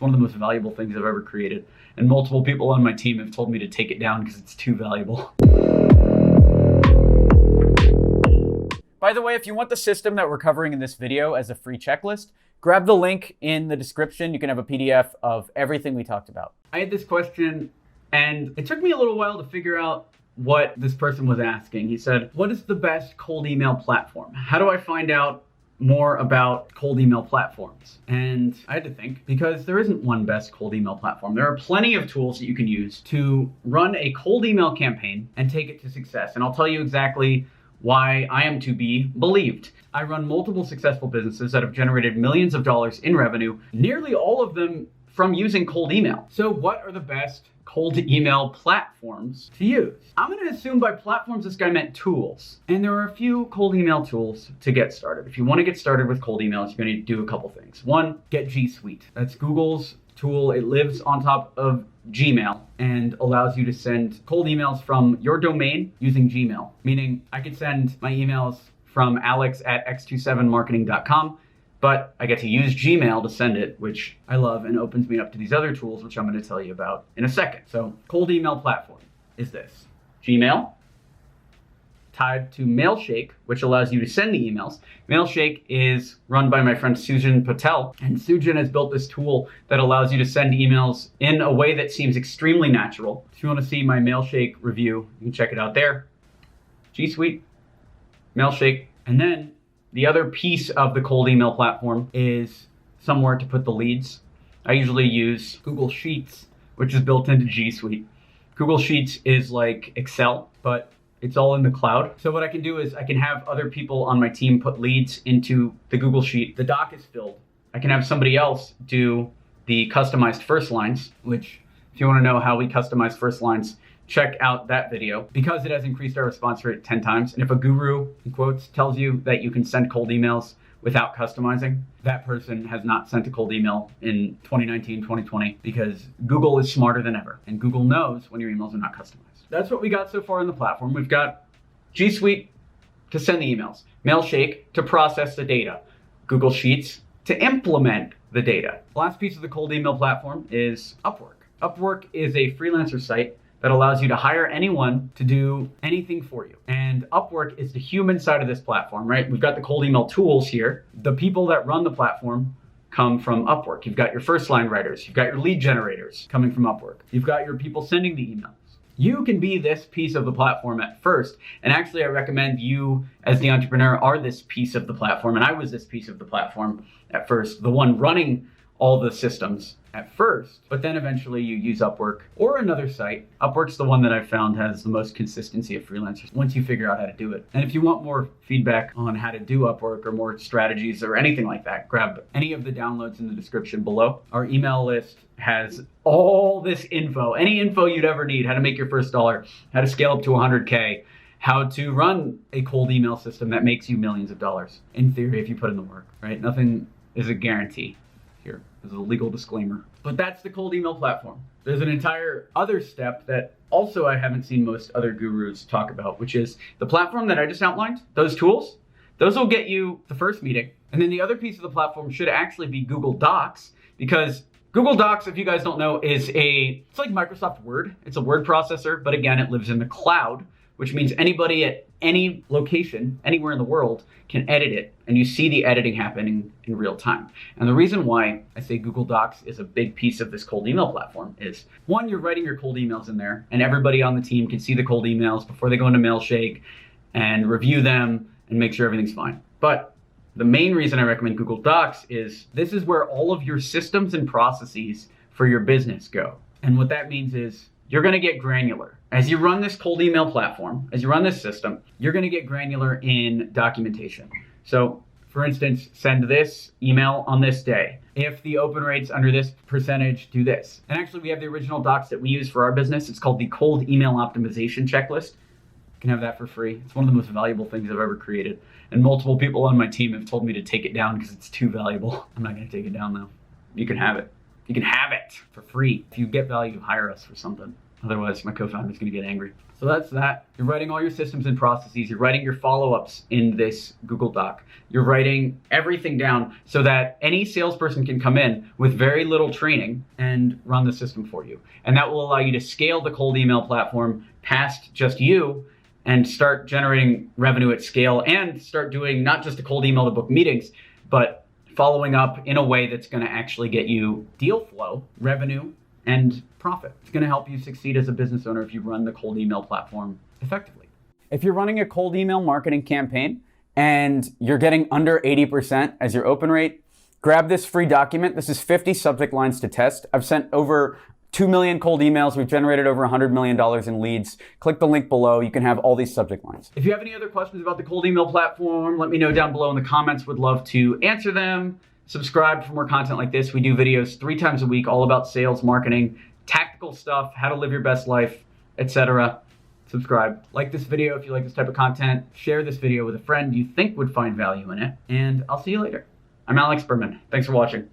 It's one of the most valuable things I've ever created. And multiple people on my team have told me to take it down because it's too valuable. By the way, if you want the system that we're covering in this video as a free checklist, grab the link in the description. You can have a PDF of everything we talked about. I had this question and it took me a little while to figure out what this person was asking. He said, what is the best cold email platform? How do I find out more about cold email platforms? And I had to think, because there isn't one best cold email platform. There are plenty of tools that you can use to run a cold email campaign and take it to success. And I'll tell you exactly why I am to be believed. I run multiple successful businesses that have generated millions of dollars in revenue, nearly all of them from using cold email. So what are the best cold email platforms to use? I'm gonna assume by platforms this guy meant tools. And there are a few cold email tools to get started. If you wanna get started with cold emails, you're gonna do a couple things. One, get G Suite. That's Google's tool. It lives on top of Gmail and allows you to send cold emails from your domain using Gmail. Meaning I could send my emails from alex@x27marketing.com, but I get to use Gmail to send it, which I love, and opens me up to these other tools, which I'm going to tell you about in a second. So cold email platform is this: Gmail, tied to Mailshake, which allows you to send the emails. Mailshake is run by my friend Sujan Patel, and Sujan has built this tool that allows you to send emails in a way that seems extremely natural. If you want to see my Mailshake review, you can check it out there. G Suite, Mailshake, and then the other piece of the cold email platform is somewhere to put the leads. I usually use Google Sheets, which is built into G Suite. Google Sheets is like Excel, but it's all in the cloud. So what I can do is I can have other people on my team put leads into the Google Sheet. The doc is filled. I can have somebody else do the customized first lines, which if you want to know how we customize first lines, check out that video, because it has increased our response rate 10 times. And if a guru, in quotes, tells you that you can send cold emails without customizing, that person has not sent a cold email in 2019, 2020, because Google is smarter than ever. And Google knows when your emails are not customized. That's what we got so far in the platform. We've got G Suite to send the emails, Mailshake to process the data, Google Sheets to implement the data. The last piece of the cold email platform is Upwork. Upwork is a freelancer site that allows you to hire anyone to do anything for you. And Upwork is the human side of this platform, right? We've got the cold email tools here. The people that run the platform come from Upwork. You've got your first line writers. You've got your lead generators coming from Upwork. You've got your people sending the emails. You can be this piece of the platform at first. And actually, I recommend you as the entrepreneur are this piece of the platform. And I was this piece of the platform at first, the one running all the systems at first, but then eventually you use Upwork or another site. Upwork's the one that I've found has the most consistency of freelancers once you figure out how to do it. And if you want more feedback on how to do Upwork or more strategies or anything like that, grab any of the downloads in the description below. Our email list has all this info, any info you'd ever need: how to make your first dollar, how to scale up to 100K, how to run a cold email system that makes you millions of dollars. In theory, if you put in the work, right? Nothing is a guarantee. Here is a legal disclaimer. But that's the cold email platform. There's an entire other step that also I haven't seen most other gurus talk about, which is the platform that I just outlined. Those tools, those will get you the first meeting. And then the other piece of the platform should actually be Google Docs, because Google Docs, if you guys don't know, it's like Microsoft Word. It's a word processor, but again, it lives in the cloud, which means anybody at any location, anywhere in the world, can edit it, and you see the editing happening in real time. And the reason why I say Google Docs is a big piece of this cold email platform is, one, you're writing your cold emails in there, and everybody on the team can see the cold emails before they go into Mailshake and review them and make sure everything's fine. But the main reason I recommend Google Docs is this is where all of your systems and processes for your business go. And what that means is you're going to get granular. As you run this cold email platform, as you run this system, you're going to get granular in documentation. So, for instance, send this email on this day. If the open rate's under this percentage, do this. And actually, we have the original docs that we use for our business. It's called the Cold Email Optimization Checklist. You can have that for free. It's one of the most valuable things I've ever created. And multiple people on my team have told me to take it down because it's too valuable. I'm not going to take it down, though. You can have it. You can have it for free. If you get value, hire us for something. Otherwise, my co-founder is going to get angry. So that's that. You're writing all your systems and processes. You're writing your follow-ups in this Google Doc. You're writing everything down so that any salesperson can come in with very little training and run the system for you. And that will allow you to scale the cold email platform past just you and start generating revenue at scale and start doing not just a cold email to book meetings, but following up in a way that's going to actually get you deal flow, revenue, and profit. It's going to help you succeed as a business owner if you run the cold email platform effectively. If you're running a cold email marketing campaign and you're getting under 80% as your open rate, grab this free document. This is 50 subject lines to test. I've sent over 2 million cold emails. We've generated over $100 million in leads. Click the link below. You can have all these subject lines. If you have any other questions about the cold email platform, let me know down below in the comments. Would love to answer them. Subscribe for more content like this. We do videos 3 times a week, all about sales, marketing, tactical stuff, how to live your best life, etc. Subscribe. Like this video if you like this type of content. Share this video with a friend you think would find value in it. And I'll see you later. I'm Alex Berman. Thanks for watching.